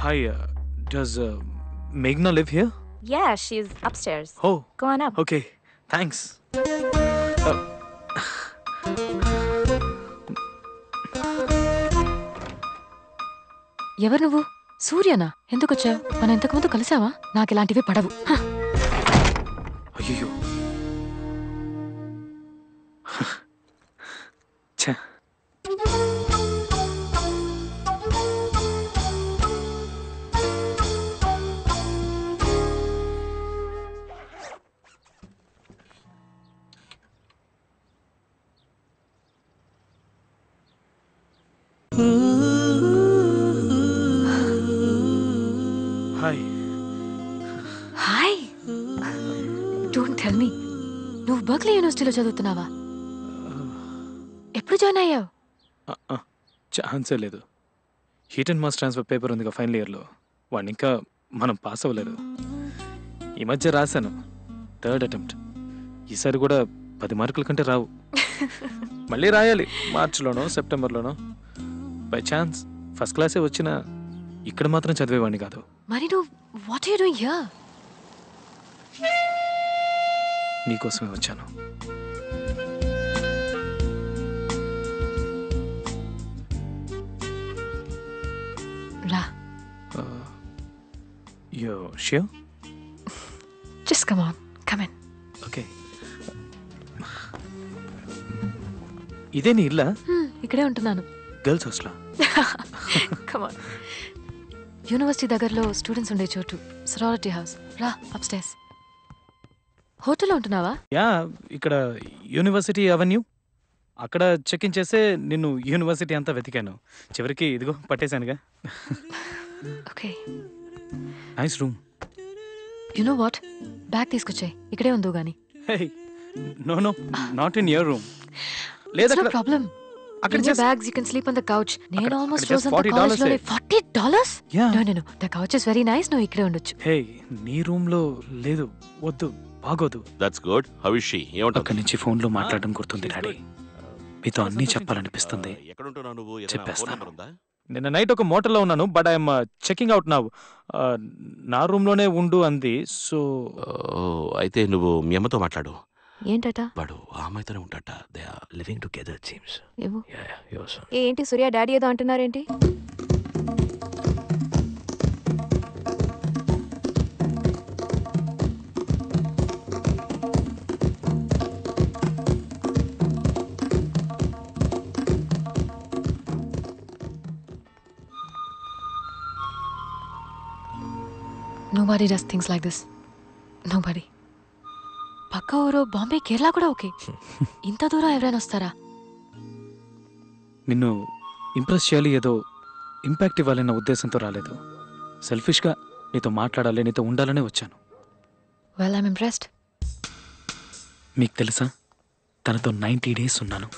Hi, does Meghna live here? Yeah, she's upstairs. Oh, Go on up. okay. Thanks. ఎవరు నువ్వు? సూర్యనా? ఎందుకొచ్చావు? మనం ఇంతకుముందు కలిసావా? నాకు ఇలాంటివి పడవు. అయ్యో. ఛ. Hi. Hi. Don't tell me. నువ్వు బర్క్లీ యూనివర్సిటీలో చదువుతున్నావా? ఎప్పుడు జాయిన్ అయ్యావు? ఛాన్సే లేదు. Heat and mass transfer paper ఉంది ఫైనల్ ఇయర్లో. వాడిని ఇంకా మనం పాస్ అవ్వలేదు. ఈ మధ్య రాశాను, 3rd అటెంప్ట్. ఈసారి కూడా 10 మార్కుల కంటే రావు. మళ్ళీ రాయాలి, మార్చిలోనో సెప్టెంబర్లోనో. బై ఛాన్స్ ఫస్ట్ క్లాసే వచ్చినా ఇక్కడ మాత్రం చదివేవాడిని కాదు. మరి నువ్వు what are you doing here? నీకోసమే వచ్చాను. రా. Yo sure? Just come on, come in. Okay. ఇదే నీ ఇల్లా? ఇక్కడే ఉంటున్నాను. గర్ల్స్ హాస్టలా? Come on. యూనివర్సిటీ దగ్గరలో స్టూడెంట్స్ ఉండే చోటు, సరారిటీ హౌస్. రా అప్స్టైర్స్. హోటల్లో ఉంటున్నావా? యా, ఇక్కడ యూనివర్సిటీ అవెన్యూ. అక్కడ చెక్ ఇన్ చేసే నిన్ను యూనివర్సిటీ అంతా వెతికాను. చివరికి ఇదిగో పట్టేశానుగా. Okay. Nice room. You know what, bag తీసుకొచ్చాయి, ఇక్కడే ఉందో గానీ. Hey, no no, not in your room. లేదా నో ప్రాబ్లం. అక్కడ In your bags, you can sleep on the couch. నేను ఆల్మోస్ట్ just రోజంతా $40 కాలేజ్లోనే. $40? Yeah. No. The couch is very nice. నువ్వు ఇక్కడే ఉండొచ్చు. హే, నీ రూమ్ లో లేదు, వద్దు, బాగోదు. That's good. How is she? ఏమంటావు? అక్కడి నుంచి ఫోన్ లో మాట్లాడడం గుర్తుంది డాడీ. మీతో అన్నీ చెప్పాలనిపిస్తుంది. ఎక్కడ ఉంటున్నావు నువ్వు? చెప్పేస్తాను. నిన్న నైట్ ఒక మోటల్లో ఉన్నాను, but I'm checking out now. నా రూమ్ లోనే ఉండు అంది. సో అయితే నువ్వు మీ అమ్మతో మాట్లాడు. ఏంటట? వాడు ఆ అమ్మాయితోనే ఉంటాట. They are living together seems. ఏమో. ఏంటి సూర్య డాడీ ఏదో అంటున్నారేంటి? Nobody does things like this. Nobody. పక్క ఊరు బాంబే, కేరళ కూడా ఓకే. ఇంత దూరం ఎవరైనా వస్తారా? నిన్ను ఇంప్రెస్ చేయాలి, ఏదో ఇంపాక్ట్ ఇవ్వాలన్న ఉద్దేశంతో రాలేదు. సెల్ఫిష్గా నీతో మాట్లాడాలి, నీతో ఉండాలనే వచ్చాను. Well, I'm impressed. మీకు తెలుసా, తనతో 90 days ఉన్నాను.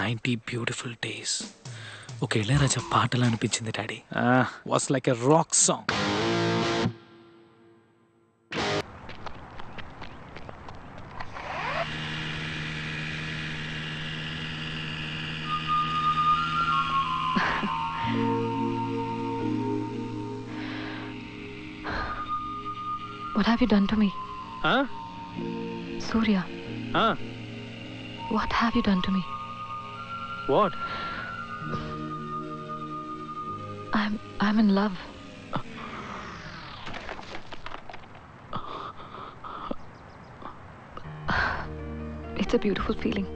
90 బ్యూటిఫుల్ డేస్. ఒక ఇళయరాజా పాటలా అనిపించింది daddy. Was like a rock song. What have you done to me? Surya. What have you done to me? What? I'm in love. It's a beautiful feeling.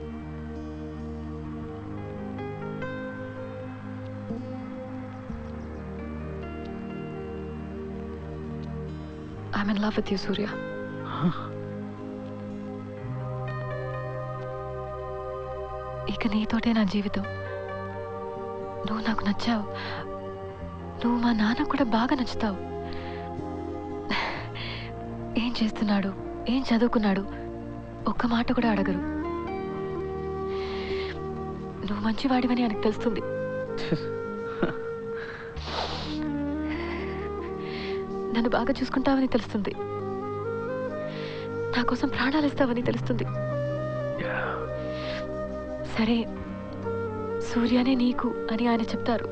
I'm in love with you, Surya. ఇక నీతోటే నా జీవితం. నువ్వు నాకు నచ్చావు. నువ్వు మా నాన్న కూడా బాగా నచ్చుతావు. ఏం చేస్తున్నాడు, ఏం చదువుకున్నాడు, ఒక్క మాట కూడా అడగరు. నువ్వు మంచివాడివని ఆయనకు తెలుస్తుంది. నన్ను బాగా చూసుకుంటావని తెలుస్తుంది. నా కోసం ప్రాణాలు ఇస్తావని తెలుస్తుంది. సరే, సూర్యనే నీకు అని ఆయన చెప్తారు.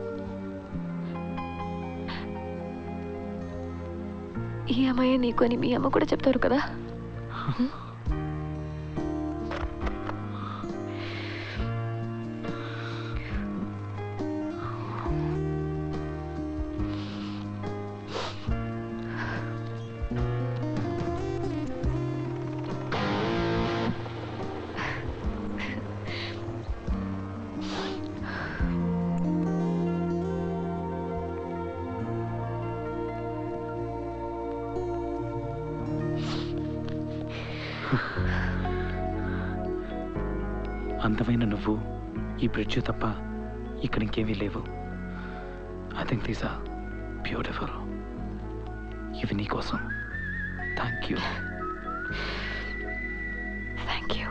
ఈ అమ్మాయి నీకు అని మీ అమ్మ కూడా చెప్తారు కదా. అందమైన నువ్వు, ఈ బ్రిడ్జ్ తప్ప ఇక్కడ ఇంకేమీ లేవు. I think these are beautiful. ఇవి నీకోసం. Thank you. Thank you.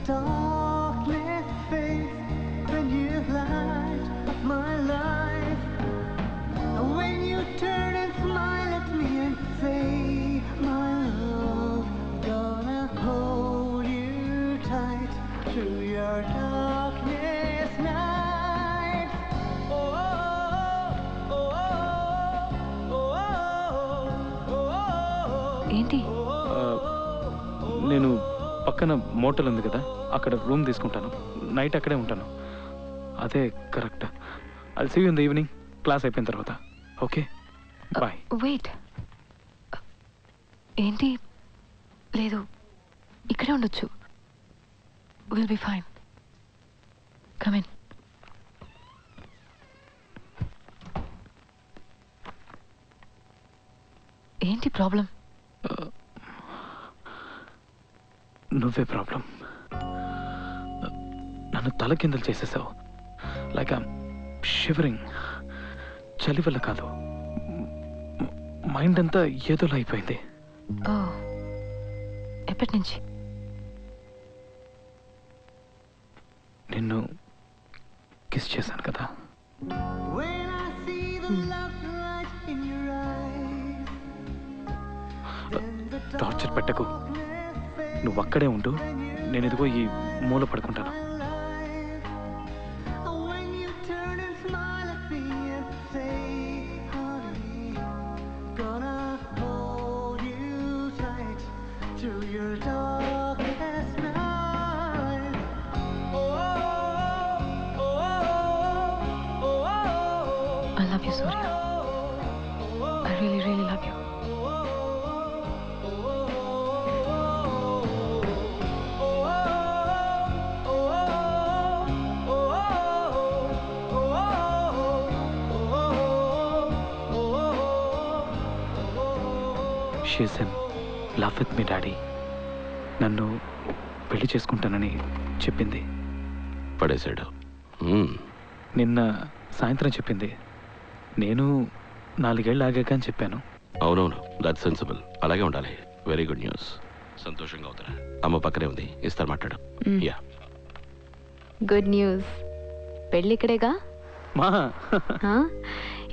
Darkness fades when you light up my life. And when you turn and smile at me and say, my love, gonna hold you tight through your darkness night. Oh, oh, oh, oh, oh, oh. ఏంటి? నేను పక్కన motel ఉంది కదా, అక్కడ room తీసుకుంటాను. Night అక్కడే ఉంటాను. అదే correct. I'll see you in the evening, class అయిపోయిన తర్వాత. Okay, bye. వెయిట్, ఏంటి? లేదు, ఇక్కడే ఉండొచ్చు. Will be fine. Come in. ఏంటి ప్రాబ్లం? నువ్వే ప్రాబ్లం. నన్ను తల కిందలు చేసేసావు. Like I'm shivering. చలి వల్ల కాదు, మైండ్ అంతా ఏదోలా అయిపోయింది. ఓ, ఎప్పటి నుంచి? నిన్ను కిస్ చేశాను కదా. When I see the love light in your eyes, then the torture పెట్టకు. నువ్వు అక్కడే ఉండు, నేను ఇదిగో ఈ మూల పడుకుంటాను. when you turn and smile at me and say, honey, gonna hold you tight through your darkest night. Oh, oh, oh, oh, oh. I love you, Surya. I really, really love you. She's in love with me daddy. నన్ను పెళ్లి చేసుకుంటానని చెప్పింది. పడేశాడు. నిన్న సాయంత్రం చెప్పింది. నేను 4 ఏళ్ళు ఆగాక అని చెప్పాను. అవునవును, దట్ సెన్సిబుల్. అలాగే ఉండాలి. Very good news. సంతోషంగా అవుతారా? అమ్మ పక్కనే ఉంది, ఇస్తారు, మాట్లాడు. Yeah, good news. పెళ్ళి ఇక్కడేగా? మా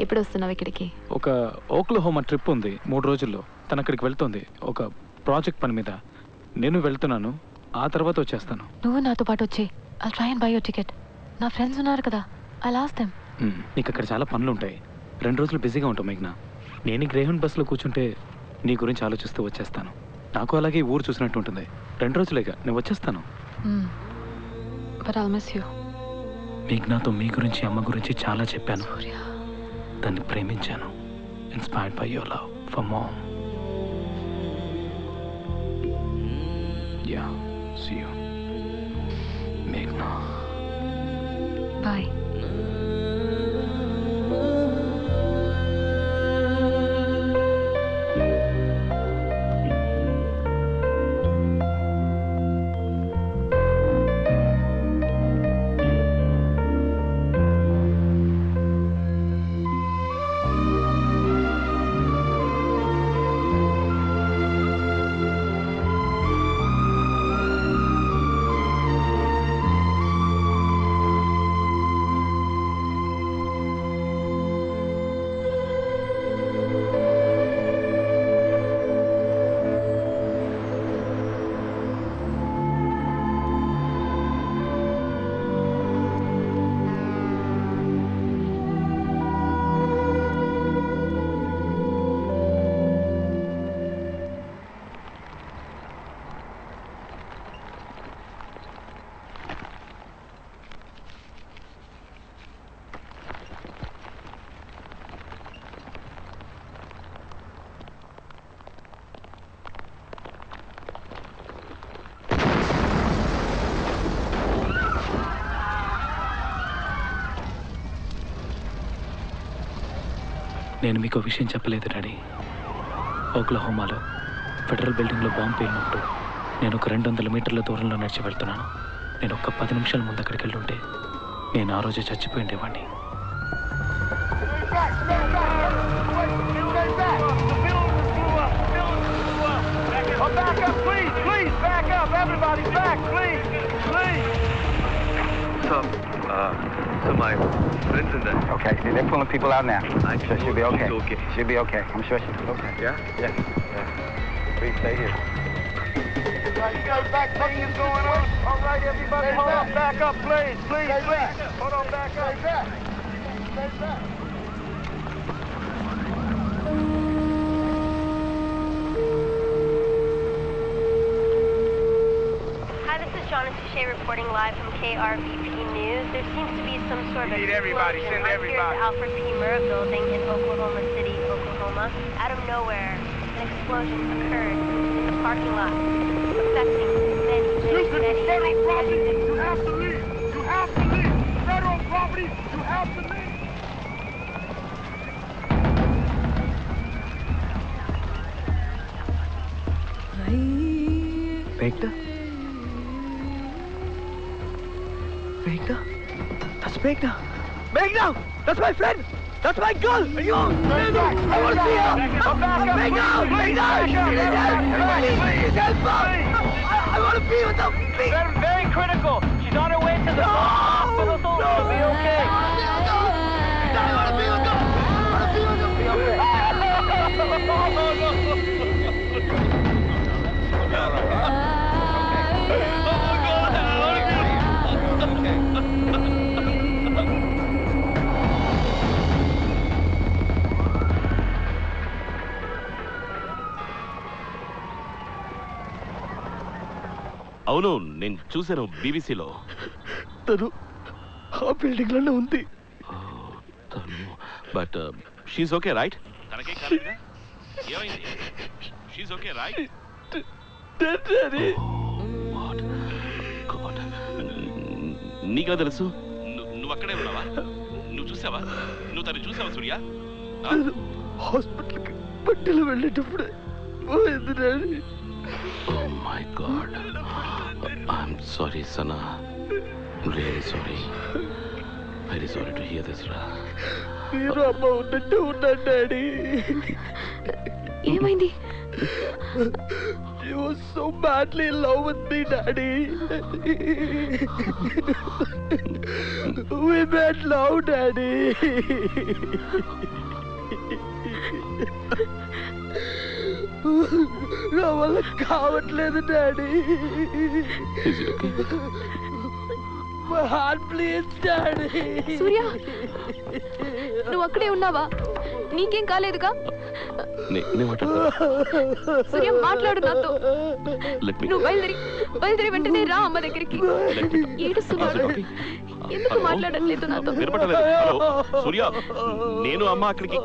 ఎప్పుడు వస్తున్నావు ఇక్కడికి? ఒక ఓక్లహోమా ట్రిప్ ఉంది 3 రోజుల్లో. తను అక్కడికి వెళ్తుంది ఒక ప్రాజెక్ట్ పని మీద. నేను వెళ్తున్నాను, ఆ తర్వాత వచ్చేస్తాను. నువ్వు నాతో పాటు వచ్చి I'll try and buy your ticket. నా ఫ్రెండ్స్ ఉన్నారు కదా, I'll ask them. నీకు అక్కడ చాలా పనులు ఉంటాయి. 2 రోజులు బిజీగా ఉంటావు మేఘ్నా. నేను గ్రేహన్ బస్సులో కూర్చుంటే నీ గురించి ఆలోచిస్తూ వచ్చేస్తాను. నాకు అలాగే ఊరు చూసినట్టు ఉంటుంది. 2 రోజులేగా, నేను వచ్చేస్తాను. But I'll miss you. మేఘ్నాతో మీ గురించి, అమ్మ గురించి చాలా చెప్పాను. Surya. దాన్ని ప్రేమించాను. Inspired by your love for mom. Yeah, see you మేఘ్నా. Bye. నేను మీకు విషయం చెప్పలేదు డాడీ. ఓక్లహోమాలో ఫెడరల్ బిల్డింగ్లో బాంబు పేలినప్పుడు నేను ఒక 200 మీటర్ల దూరంలో నడిచి వెళ్తున్నాను. నేను ఒక్క 10 నిమిషాల ముందు అక్కడికి వెళ్ళుంటే నేను ఆ రోజే చచ్చిపోయి ఉండేవాడిని. So my friends in there. Okay, they're pulling people out now. I'm sure she'll be okay. she's okay. She'll be okay. I'm sure she'll be okay. Yeah? Yeah. Please stay here. You guys back? Nothing is going on. All right, everybody, hold on. Back up, please. Please. Hold on, back up. Stay back. Stay back. Hi, this is John and Touche reporting live from KRVP News. There seems to be some sort of Need everybody, explosion send right here at the Alfred P. Murrah building in Oklahoma City, Oklahoma. Out of nowhere, an explosion occurred in the parking lot, affecting many Federal property, you have to leave. You have to leave. Federal property, you have to leave. Megna? Megna? That's Megna! Megna! That's my friend! That's my girl! Are you? I want to see her! Megna! Megna! Please help her! I want to be with her! Please! Very critical. She's on her way to the hospital. She'll be okay. I want to be with her! I want to be with her! Be అవును, నేను చూశాను బీబీసీలో. తను ఆ building లోనే ఉంది. But she's okay right? తనకే కాలేదా? ఏమైంది? She's okay right? నీకా తెలుసు? నువ్వు అక్కడే ఉన్నావా? నువ్వు చూసావా? నువ్వు తను చూసావా సూర్య? హాస్పిటల్కి బట్టలు వెళ్ళేటప్పుడే పోయింది daddy. Oh my God. I'm sorry, Sana. Really sorry. Very sorry to hear this, Ra. మీరు అమ్మ ఉన్నట్టు ఉన్నాను డాడీ. ఏమైంది? She was so badly in love with me, Daddy. We made love, Daddy. నా వల్ల కావట్లేదు daddy. My heart bleeds, Daddy. సూర్య, నువ్వు అక్కడే ఉన్నావా? నీకేం కాలేదుగా? సూర్య, మాట్లాడు నాతో. నువ్వు బయలుదేరి వెంటనే రా అమ్మ దగ్గరికి. ఏడుస్తున్నాడు. ఎందుకు మాట్లాడట్లేదు నాతో? సూర్య, నేను అమ్మ అక్కడికి.